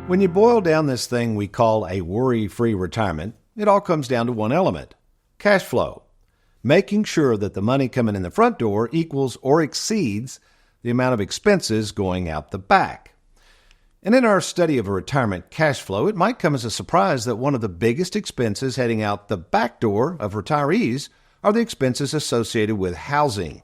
When you boil down this thing we call a worry-free retirement, it all comes down to one element: cash flow. Making sure that the money coming in the front door equals or exceeds the amount of expenses going out the back. And in our study of a retirement cash flow, it might come as a surprise that one of the biggest expenses heading out the back door of retirees are the expenses associated with housing.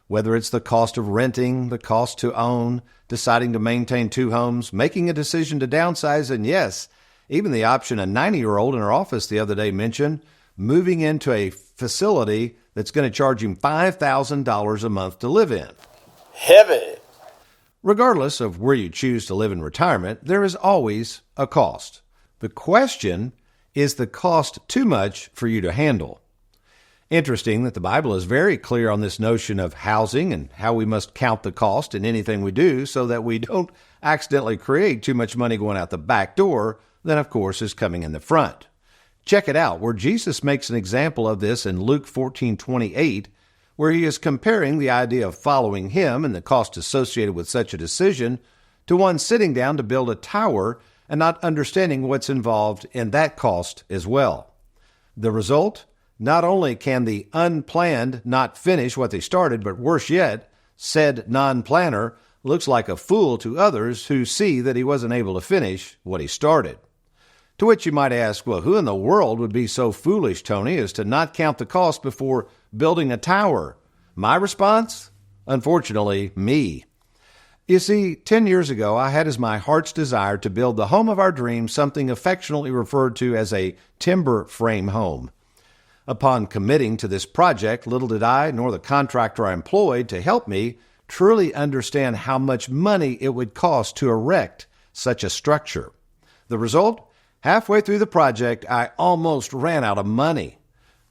Whether it's the cost of renting, the cost to own, deciding to maintain two homes, making a decision to downsize, and yes, even the option a 90-year-old in our office the other day mentioned, moving into a facility that's going to charge him $5,000 a month to live in. Heavy. Regardless of where you choose to live in retirement, there is always a cost. The question is the cost too much for you to handle? Interesting that the Bible is very clear on this notion of housing and how we must count the cost in anything we do so that we don't accidentally create too much money going out the back door that, of course, is coming in the front. Check it out, where Jesus makes an example of this in Luke 14:28, where he is comparing the idea of following him and the cost associated with such a decision to one sitting down to build a tower and not understanding what's involved in that cost as well. The result? Not only can the unplanned not finish what they started, but worse yet, said non-planner looks like a fool to others who see that he wasn't able to finish what he started. To which you might ask, well, who in the world would be so foolish, Tony, as to not count the cost before building a tower? My response? Unfortunately, me. You see, 10 years ago, I had as my heart's desire to build the home of our dreams, something affectionately referred to as a timber frame home. Upon committing to this project, little did I, nor the contractor I employed to help me, truly understand how much money it would cost to erect such a structure. The result? Halfway through the project, I almost ran out of money.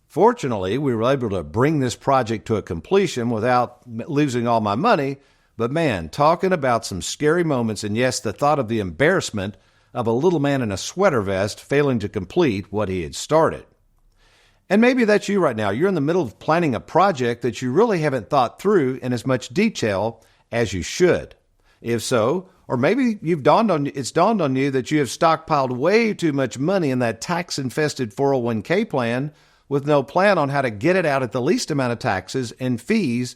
Fortunately, we were able to bring this project to a completion without losing all my money, but man, talking about some scary moments, and yes, the thought of the embarrassment of a little man in a sweater vest failing to complete what he had started. And maybe that's you right now. You're in the middle of planning a project that you really haven't thought through in as much detail as you should. If so, or maybe it's dawned on you that you have stockpiled way too much money in that tax-infested 401k plan with no plan on how to get it out at the least amount of taxes and fees,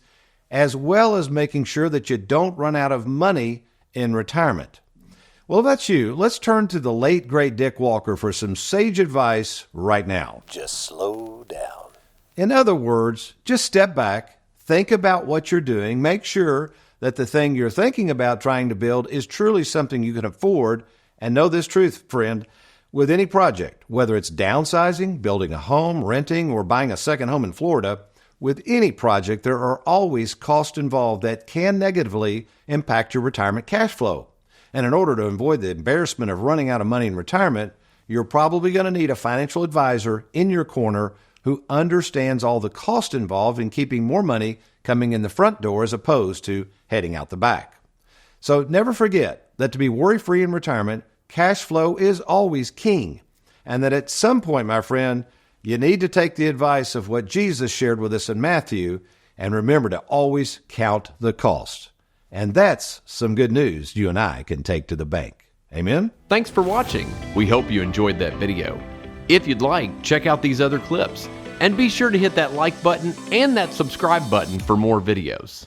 as well as making sure that you don't run out of money in retirement. Well, if that's you, let's turn to the late, great Dick Walker for some sage advice right now. Just slow down. In other words, just step back, think about what you're doing, make sure that the thing you're thinking about trying to build is truly something you can afford, and know this truth, friend, with any project, whether it's downsizing, building a home, renting, or buying a second home in Florida, with any project, there are always costs involved that can negatively impact your retirement cash flow. And in order to avoid the embarrassment of running out of money in retirement, you're probably going to need a financial advisor in your corner who understands all the cost involved in keeping more money coming in the front door as opposed to heading out the back. So never forget that to be worry-free in retirement, cash flow is always king. And that at some point, my friend, you need to take the advice of what Jesus shared with us in Matthew and remember to always count the cost. And that's some good news you and I can take to the bank. Amen? Thanks for watching. We hope you enjoyed that video. If you'd like, check out these other clips. And be sure to hit that like button and that subscribe button for more videos.